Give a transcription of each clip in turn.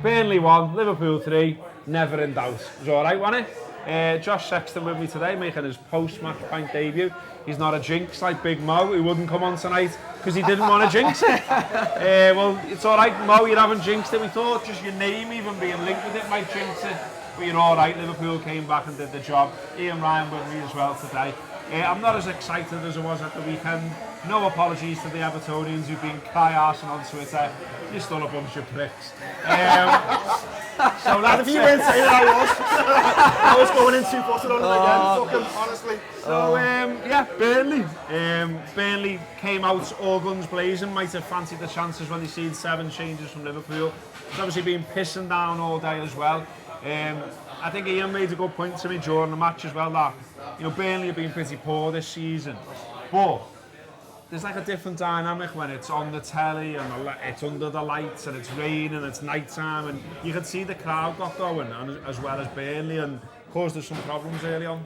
Burnley 1, Liverpool 3, never in doubt. It was alright, wasn't it? Josh Sexton with me today, making his post-match Pint debut. He's not a jinx like Big Mo, who wouldn't come on tonight because he didn't want to jinx it. Well, it's alright, Mo, you haven't jinxed it. We thought just your name even being linked with it might jinx it. But you're alright, Liverpool came back and did the job. Ian Ryan with me as well today. I'm not as excited as I was at the weekend. No apologies to the Evertonians who've been cry-arsing on Twitter. You're still a bunch of pricks. So if you weren't saying I was going in 2-footed on it again, honestly. So yeah, Burnley. Burnley came out all guns blazing. Might have fancied the chances when they seen 7 changes from Liverpool. It's obviously been pissing down all day as well. I think Ian made a good point to me during the match as well that Burnley have been pretty poor this season, but there's like a different dynamic when it's on the telly and it's under the lights and it's raining and it's night time, and you can see the crowd got going, and as well as Burnley, and caused us some problems early on.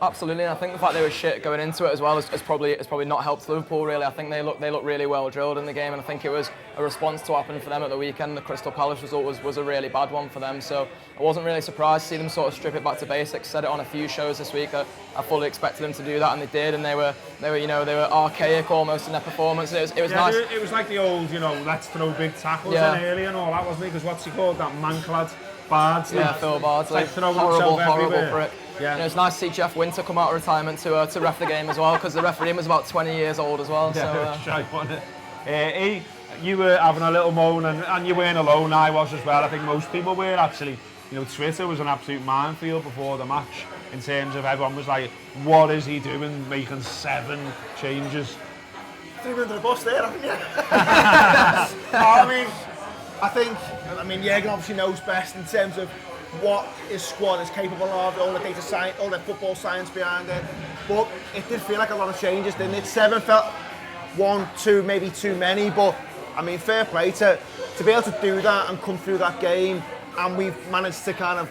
Absolutely, and I think the fact they were shit going into it as well has probably not helped Liverpool really. I think they look really well drilled in the game, and I think it was a response to what happened for them at the weekend. The Crystal Palace result was a really bad one for them, so I wasn't really surprised to see them sort of strip it back to basics. Said it on a few shows this week. I fully expected them to do that, and they did, and they were archaic almost in their performance. It was nice. It was like the old let's throw big tackles in early and all that, wasn't it? Because what's he called, that man-clad? Bardsley. Yeah, Phil Bardsley. Like horrible prick. Yeah. It's nice to see Jeff Winter come out of retirement to ref the game as well, because the referee was about 20 years old as well. You were having a little moan, and you weren't alone. I was as well. I think most people were actually. Twitter was an absolute minefield before the match in terms of everyone was like, "What is he doing, making 7 changes?" Threw him under the bus there, haven't you? I think Jürgen obviously knows best in terms of what his squad is capable of, all the data science, all the football science behind it. But it did feel like a lot of changes, didn't it? 7 felt 1, 2, maybe too many. But fair play to be able to do that and come through that game, and we've managed to kind of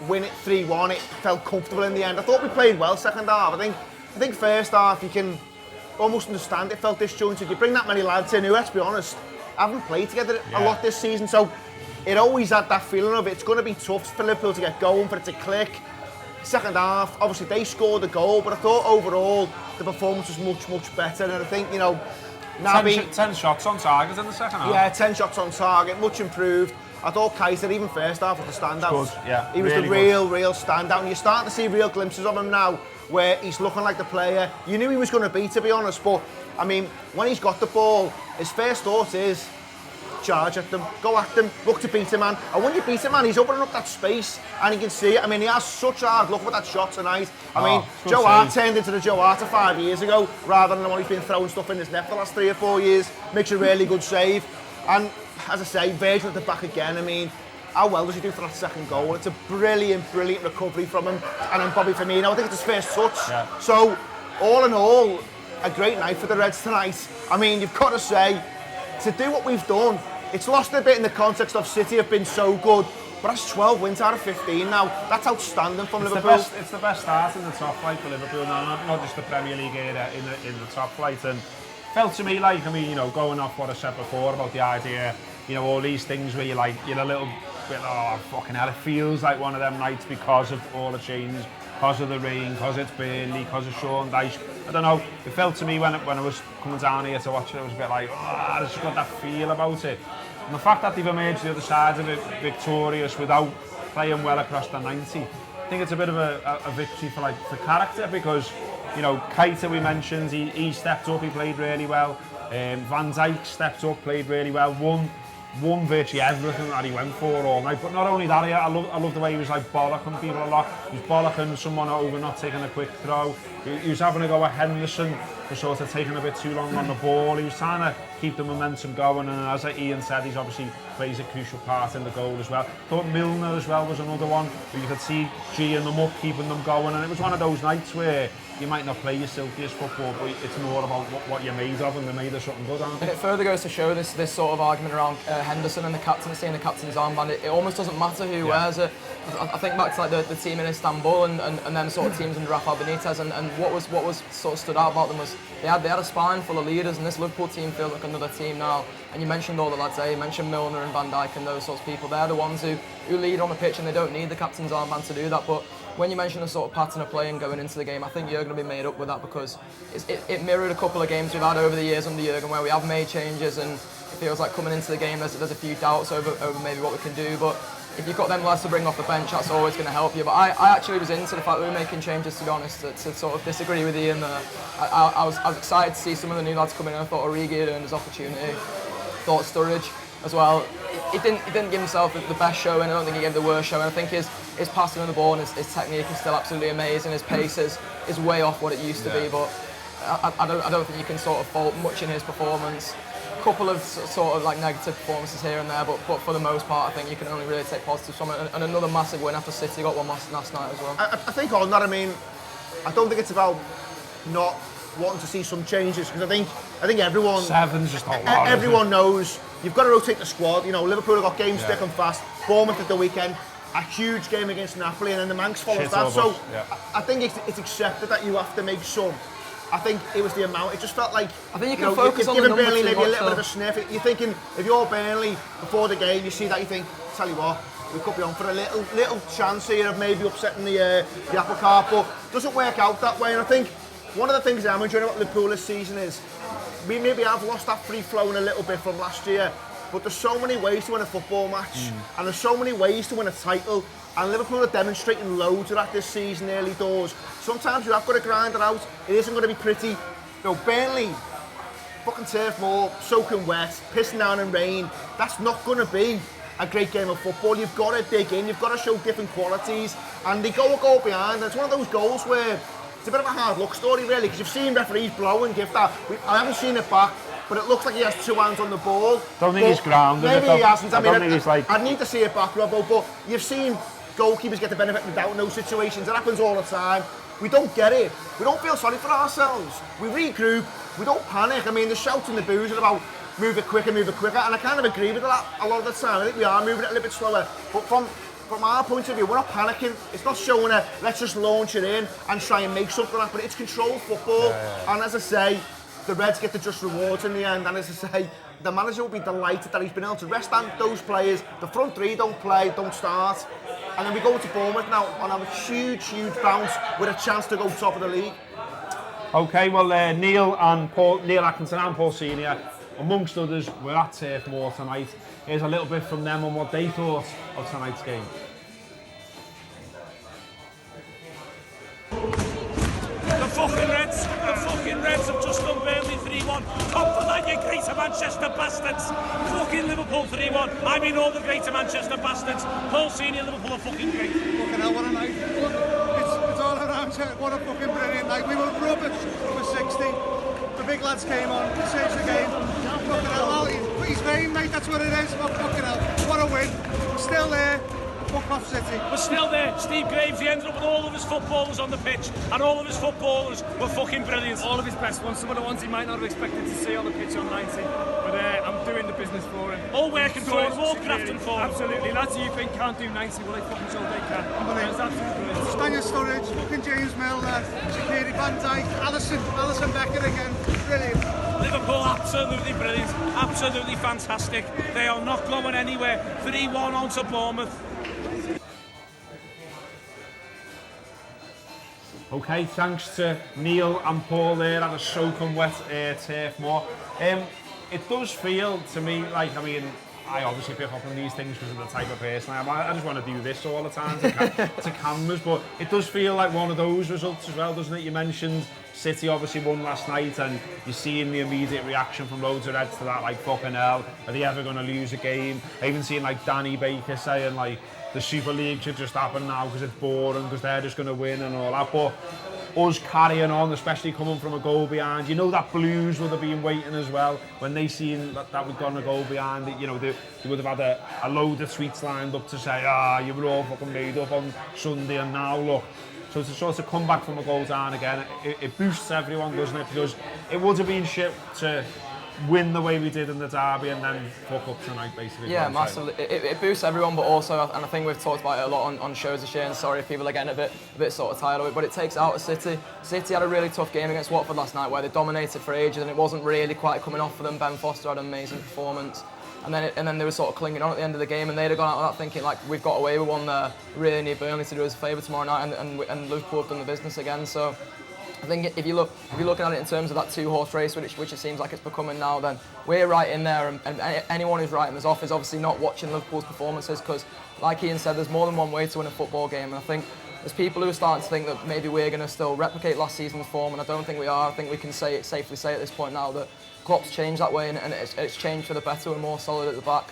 win it 3-1. It felt comfortable in the end. I thought we played well second half. I think first half you can almost understand it felt disjointed. You bring that many lads in who, let's be honest, haven't played together a lot this season, so it always had that feeling of it's going to be tough for Liverpool to get going, for it to click. Second half, obviously they scored a goal, but I thought overall the performance was much better, and I think 10 shots on target in the second half. Yeah, 10 shots on target, much improved. I thought Kaiser, even first half, was the standout. Good, yeah, he was really the real standout, and you're starting to see real glimpses of him now, where he's looking like the player you knew he was going to be honest. But when he's got the ball, his first thought is charge at them, go at them, look to beat a man. And when you beat a man, he's opening up that space, and he can see it. He has such hard luck with that shot tonight. Joe Hart turned into the Joe Hart of 5 years ago, rather than the one he's been throwing stuff in his net for the last 3 or 4 years. Makes a really good save. And as I say, Virgil at the back again. How well does he do for that second goal? It's a brilliant recovery from him. And then Bobby Firmino, I think it's his first touch. Yeah. So, all in all, a great night for the Reds tonight. You've got to say, to do what we've done, it's lost a bit in the context of City have been so good, but that's 12 wins out of 15 now. That's outstanding from Liverpool. It's the best start in the top flight for Liverpool now, not just the Premier League era in the top flight. And felt to me like, going off what I said before about the idea, all these things where you're a little bit, oh, fucking hell, it feels like one of them nights because of all the changes, because of the rain, because it's Burnley, because of Sean Dyche. I don't know, it felt to me when I was coming down here to watch it, it was a bit like, there's just got that feel about it. And the fact that they've emerged the other side of it victorious without playing well across the 90, I think it's a bit of a victory for character, because, Keita we mentioned, he stepped up, he played really well. Van Dijk stepped up, played really well, won virtually everything that he went for all night. But not only that, I love the way he was bollocking people a lot. He was bollocking someone over not taking a quick throw. He was having a go at Henderson for sort of taking a bit too long on the ball. He was trying to keep the momentum going, and as Ian said, he's obviously plays a crucial part in the goal as well. Thought Milner as well was another one where you could see G and them up, keeping them going, and it was one of those nights where you might not play your silkiest football, but it's more about what you're made of, and they're made of something good, aren't they? And it further goes to show this sort of argument around Henderson and the captaincy and the captain's armband. It almost doesn't matter who wears it. I think back to like the team in Istanbul and them sort of teams under Rafael Benitez, and what was sort of stood out about them was they had a spine full of leaders, and this Liverpool team feels like another team now. And you mentioned all the lads there, you mentioned Milner and Van Dijk and those sorts of people. They're the ones who lead on the pitch, and they don't need the captain's armband to do that. But when you mention the sort of pattern of play and going into the game, I think Jurgen will be made up with that, because it mirrored a couple of games we've had over the years under Jurgen where we have made changes, and it feels like coming into the game there's a few doubts over maybe what we can do. But if you've got them lads to bring off the bench, that's always going to help you. But I actually was into the fact that we were making changes, to be honest, to sort of disagree with Ian there. I was excited to see some of the new lads coming in. I thought Origi had earned his opportunity. Thought Sturridge as well. He didn't give himself the best show, and I don't think he gave the worst show. And I think his passing on the ball and his technique is still absolutely amazing. His pace is way off what it used to be, but I don't think you can sort of fault much in his performance. Couple of sort of like negative performances here and there, but for the most part, I think you can only really take positives from it. And another massive win after City got one last night as well. I think on that, I mean, I don't think it's about not wanting to see some changes, because I think everyone, Seven's just not loud, everyone knows you've got to rotate the squad. You know, Liverpool have got games thick and fast. Bournemouth at the weekend, a huge game against Napoli, and then the Manx follows that. So I think it's accepted that you have to make some. I think it was the amount. It just felt like I think you can focus on the numbers. Burnley maybe a little bit of a sniff. You're thinking, if you're Burnley before the game, you see that, you think, tell you what, we could be on for a little chance here of maybe upsetting the apple cart, but it doesn't work out that way. And I think one of the things I'm enjoying about Liverpool this season is we maybe have lost that free flowing a little bit from last year, but there's so many ways to win a football match, and there's so many ways to win a title. And Liverpool are demonstrating loads of that this season, early doors. Sometimes you have got to grind it out. It isn't going to be pretty. You know, Burnley, fucking turf moor, soaking wet, pissing down in rain. That's not going to be a great game of football. You've got to dig in. You've got to show different qualities. And they go a goal behind. And it's one of those goals where it's a bit of a hard luck story, really, because you've seen referees blow and give that. I haven't seen it back, but it looks like he has two hands on the ball. Don't think he's grounded. Maybe he hasn't. I don't think he's like. I'd need to see it back, Robbo, but you've seen goalkeepers get the benefit of the doubt in those situations. It happens all the time. We don't get it. We don't feel sorry for ourselves. We regroup. We don't panic. I mean, the shouts and the boos are about move it quicker, and I kind of agree with that a lot of the time. I think we are moving it a little bit slower. But from our point of view, we're not panicking. It's not showing a let's just launch it in and try and make something happen. It's controlled football. And as I say, the Reds get the just rewards in the end. And as I say, the manager will be delighted that he's been able to rest those players. The front three don't start. And then we go to Bournemouth now on a huge bounce with a chance to go top of the league. Okay, well, Neil Atkinson and Paul Senior, amongst others, were at Turf Moor tonight. Here's a little bit from them on what they thought of tonight's game. The fucking Reds have just done Burnley 3-1. Come for that, you greater Manchester bastards. Fucking Liverpool 3-1. I mean all the greater Manchester bastards. Paul Senior, Liverpool are fucking great. Fucking hell, what a night. It's all around here. What a fucking brilliant night. We were rubbish for 60. The big lads came on, changed the game. Fucking hell, he's vain, mate, that's what it is. Oh, fucking hell, what a win. We're still there. Fuck off City. We're still there. Steve Graves, he ended up with all of his footballers on the pitch, and all of his footballers were fucking brilliant. All of his best ones, some of the ones he might not have expected to see on the pitch on 90, but I'm doing the business for him. All working for him, all crafting for him. Absolutely. Lads you think can't do 90, well they fucking showed they can. It's absolutely brilliant. Daniel Sturridge, fucking James Milner, Shaqiri, Van Dijk, Alisson Becker again. Brilliant. Liverpool absolutely brilliant, absolutely fantastic. They are not going anywhere. 3-1 on to Bournemouth. Okay, thanks to Neil and Paul there at a soaking wet Turf Moor. It does feel to me like, I mean, I obviously pick up on these things because of the type of person I am. I just want to do this all the time to cameras, but it does feel like one of those results as well, doesn't it? You mentioned City obviously won last night, and you're seeing the immediate reaction from loads of Reds to that, like, fucking hell, are they ever going to lose a game? I even seen like Danny Baker saying like the Super League should just happen now because it's boring, because they're just going to win and all that. But us carrying on, especially coming from a goal behind, you know that Blues would have been waiting as well when they seen that we'd gone a goal behind. You know, they would have had a load of tweets lined up to say, you were all fucking made up on Sunday, and now look. So to sort of come back from a goal down again, it boosts everyone, doesn't it? Because it would have been shit to win the way we did in the derby and then fuck up tonight, basically. Yeah, massively. It boosts everyone, but also, and I think we've talked about it a lot on shows this year, and sorry if people are getting a bit sort of tired of it, but it takes out of City. City had a really tough game against Watford last night where they dominated for ages and it wasn't really quite coming off for them. Ben Foster had an amazing performance. And then they were sort of clinging on at the end of the game, and they'd have gone out with that thinking like, we've got away with one there. Really need Burnley to do us a favour tomorrow night, and Liverpool have done the business again. So I think if you're looking at it in terms of that two-horse race, which it seems like it's becoming now, then we're right in there, and anyone who's writing us off is obviously not watching Liverpool's performances, because like Ian said, there's more than one way to win a football game, and I think there's people who are starting to think that maybe we're going to still replicate last season's form, and I don't think we are. I think we can safely say at this point now that Klopp's changed that way, and it's changed for the better. We're more solid at the back.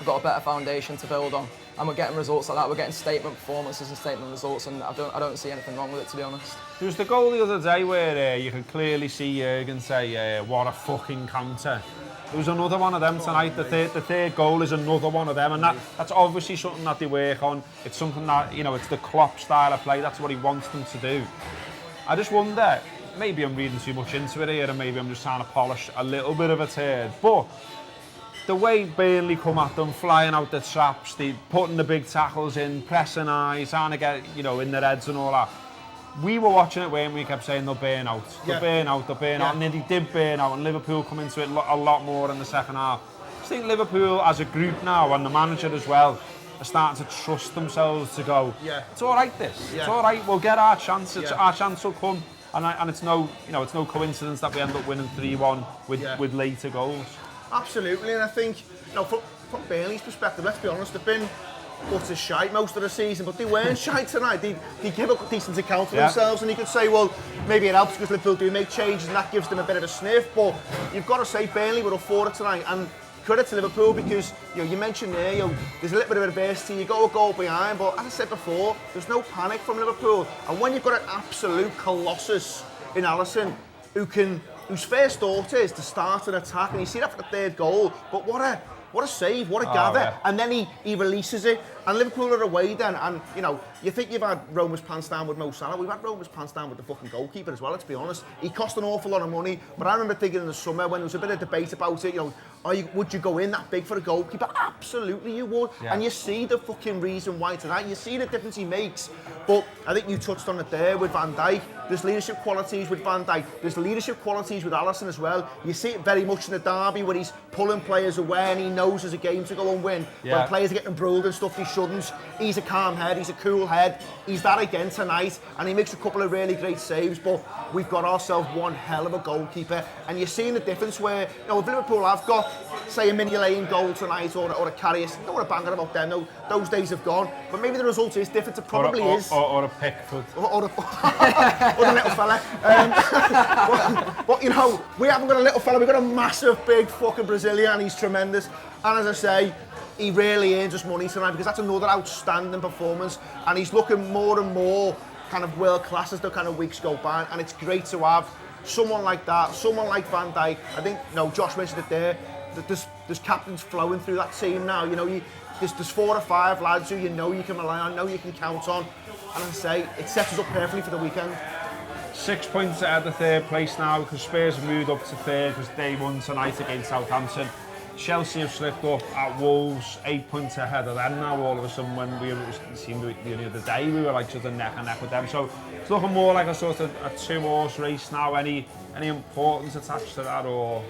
We've got a better foundation to build on, and we're getting results like that. We're getting statement performances and statement results, and I don't see anything wrong with it, to be honest. There was the goal the other day where you could clearly see Jurgen say, what a fucking counter. There was another one of them tonight. The third goal is another one of them, and that's obviously something that they work on. It's something that, it's the Klopp style of play. That's what he wants them to do. I just wonder, maybe I'm reading too much into it here, and maybe I'm just trying to polish a little bit of a turd, but the way Burnley come at them, flying out the traps, they putting the big tackles in, pressing high, trying to get, in their heads and all that. We were watching it when we kept saying they'll burn out, they'll burn out, and then they did burn out, and Liverpool come into it a lot more in the second half. I think Liverpool as a group now, and the manager as well, are starting to trust themselves to go, it's all right it's all right, we'll get our chance, our chance will come, and it's no coincidence that we end up winning 3-1 with later goals. Absolutely, and I think, from Burnley's perspective, let's be honest, they've been utter shite most of the season, but they weren't shite tonight. They give a decent account for themselves, and you could say, well, maybe it helps because Liverpool do make changes and that gives them a bit of a sniff, but you've got to say Burnley were up for it tonight, and credit to Liverpool because, you mentioned there, there's a little bit of adversity, you go a goal behind, but as I said before, there's no panic from Liverpool, and when you've got an absolute colossus in Alisson whose first thought is to start an attack, and you see that for the third goal, but what a save, what a gather, and then he releases it, and Liverpool are away then, and you think you've had Roma's pants down with Mo Salah, we've had Roma's pants down with the fucking goalkeeper as well, let's be honest. He cost an awful lot of money, but I remember thinking in the summer when there was a bit of debate about it, would you go in that big for a goalkeeper? Absolutely you would, and you see the fucking reason why tonight, you see the difference he makes, but I think you touched on it there with Van Dijk. There's leadership qualities with Van Dijk, there's leadership qualities with Alisson as well. You see it very much in the derby where he's pulling players away and he knows there's a game to go and win. When players are getting embroiled and stuff, he shouldn't. He's a calm head, he's a cool head. He's that again tonight, and he makes a couple of really great saves, but we've got ourselves one hell of a goalkeeper, and you're seeing the difference where, if Liverpool have got, say, a Mignolet goal tonight or a Karius, don't want to bang about them, those days have gone, but maybe the result is different, it probably is. Or a Pickford. Or the little fella. But we haven't got a little fella, we've got a massive, big fucking Brazilian, he's tremendous, and as I say, he really earns us money tonight because that's another outstanding performance, and he's looking more and more kind of world class as the kind of weeks go by, and it's great to have someone like that, someone like Van Dijk. I think, Josh mentioned it there, that there's captains flowing through that team now. There's 4 or 5 lads who you can rely on, you can count on, and as I say, it sets us up perfectly for the weekend. 6 points out of third place now because Spurs have moved up to third because they won tonight against Southampton. Chelsea have slipped up at Wolves, 8 points ahead of them now all of a sudden when it seemed the other day we were like just neck and neck with them. So it's looking more like a sort of a 2-horse race now. Any importance attached to that or?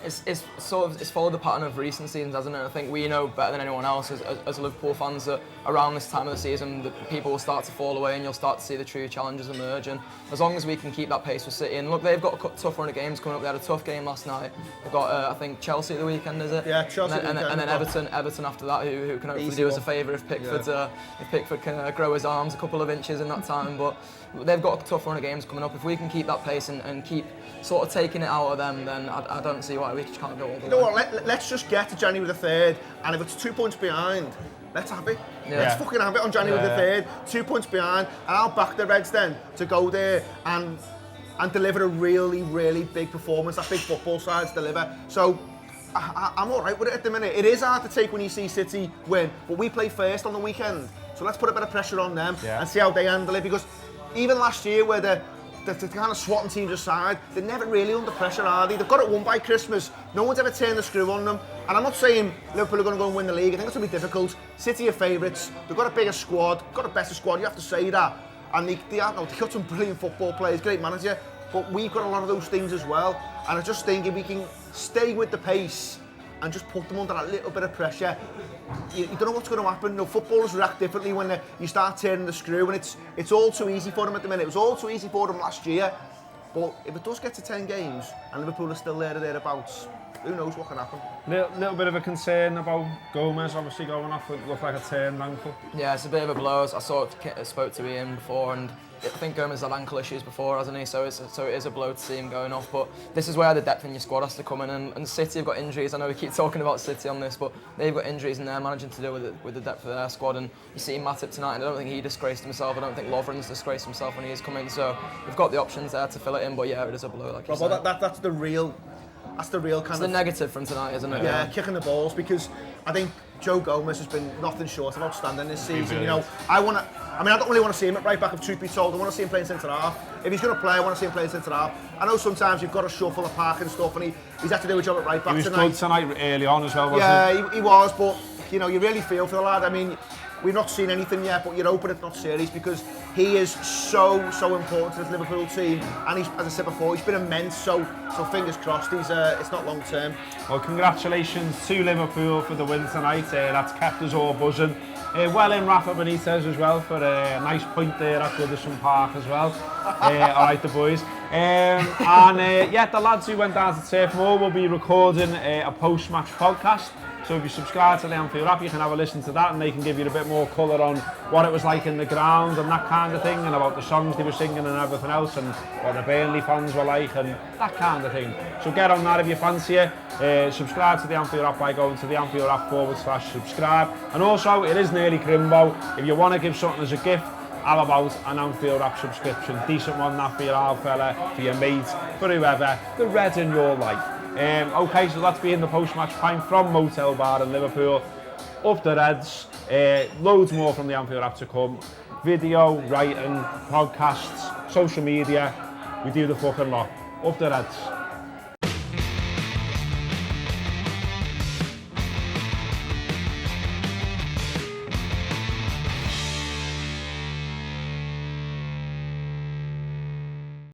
It's followed the pattern of recent seasons, hasn't it? I think we know better than anyone else as Liverpool fans that around this time of the season the people will start to fall away and you'll start to see the true challenges emerge, and as long as we can keep that pace with City, and look, they've got a tough run of games coming up. They had a tough game last night. They've got I think Chelsea at the weekend, is it? Yeah, Chelsea and then Everton after that, who can hopefully do us a favour if Pickford can grow his arms a couple of inches in that time, but they've got a tough run of games coming up. If we can keep that pace and keep sort of taking it out of them, then I don't see why we just can't go all the way. You know what, let's just get to January the 3rd, and if it's 2 points behind, let's have it. Let's fucking have it on January the 3rd, 2 points behind, and I'll back the Reds then to go there and deliver a really, really big performance, that big football side's deliver. So I'm all right with it at the minute. It is hard to take when you see City win, but we play first on the weekend, so let's put a bit of pressure on them and see how they handle it, because even last year where the the kind of swatting teams aside, they're never really under pressure, are they? They've got it won by Christmas. No one's ever turned the screw on them. And I'm not saying Liverpool are going to go and win the league. I think it's going to be difficult. City are favourites. They've got a bigger squad, got a better squad. You have to say that. And they've got some brilliant football players, great manager. But we've got a lot of those things as well. And I just think if we can stay with the pace and just put them under a little bit of pressure, you don't know what's going to happen. Footballers react differently when you start turning the screw, and it's all too easy for them at the minute. It was all too easy for them last year. But if it does get to 10 games and Liverpool are still there or thereabouts, who knows what can happen. Little bit of a concern about Gomez obviously going off. It looked like a turned ankle. Yeah, it's a bit of a blow. I spoke to Ian before, and I think Gomez had ankle issues before, hasn't he? So it is a blow to see him going off. But this is where the depth in your squad has to come in. And City have got injuries. I know we keep talking about City on this, but they've got injuries and they're managing to deal with the depth of their squad. And you see Matip tonight, and I don't think he disgraced himself. I don't think Lovren's disgraced himself when he has come in. So we've got the options there to fill it in. But yeah, it is a blow, like you said. Well, that's the real kind it's the negative from tonight, isn't it? Yeah, kicking the balls, because I think Joe Gomez has been nothing short of outstanding this season. You know, I don't really want to see him at right back, if truth be told. I want to see him playing centre half. If he's going to play, I want to see him playing centre half. I know sometimes you've got to shuffle the park and stuff, and he's had to do a job at right back tonight. He was good tonight early on as well, wasn't he? Yeah, he was, but you know, you really feel for the lad. I mean, we've not seen anything yet, but you're hoping it's not serious, because he is so important to this Liverpool team, and he's, as I said before, he's been immense. So fingers crossed. It's not long term. Well, congratulations to Liverpool for the win tonight. That's kept us all buzzing. Well in Rafa Benitez as well for a nice point there at Goodison Park as well. All right, the boys. Yeah, the lads who went down to Turf Moor will be recording a post-match podcast. So if you subscribe to the Anfield Wrap, you can have a listen to that, and they can give you a bit more colour on what it was like in the ground and that kind of thing, and about the songs they were singing and everything else, and what the Burnley fans were like and that kind of thing. So get on that if you fancy it. Subscribe to the Anfield Wrap by going to the Anfield Wrap /subscribe. And also, it is nearly Crimbo. If you want to give something as a gift, how about an Anfield Wrap subscription? Decent one, that for your old fella, for your mate, for whoever, the red in your life. Okay, so that's been the post-match pint from Motel Bar in Liverpool. Up the Reds. Loads more from the Anfield Wrap to come. Video, writing, podcasts, social media. We do the fucking lot. Up the Reds.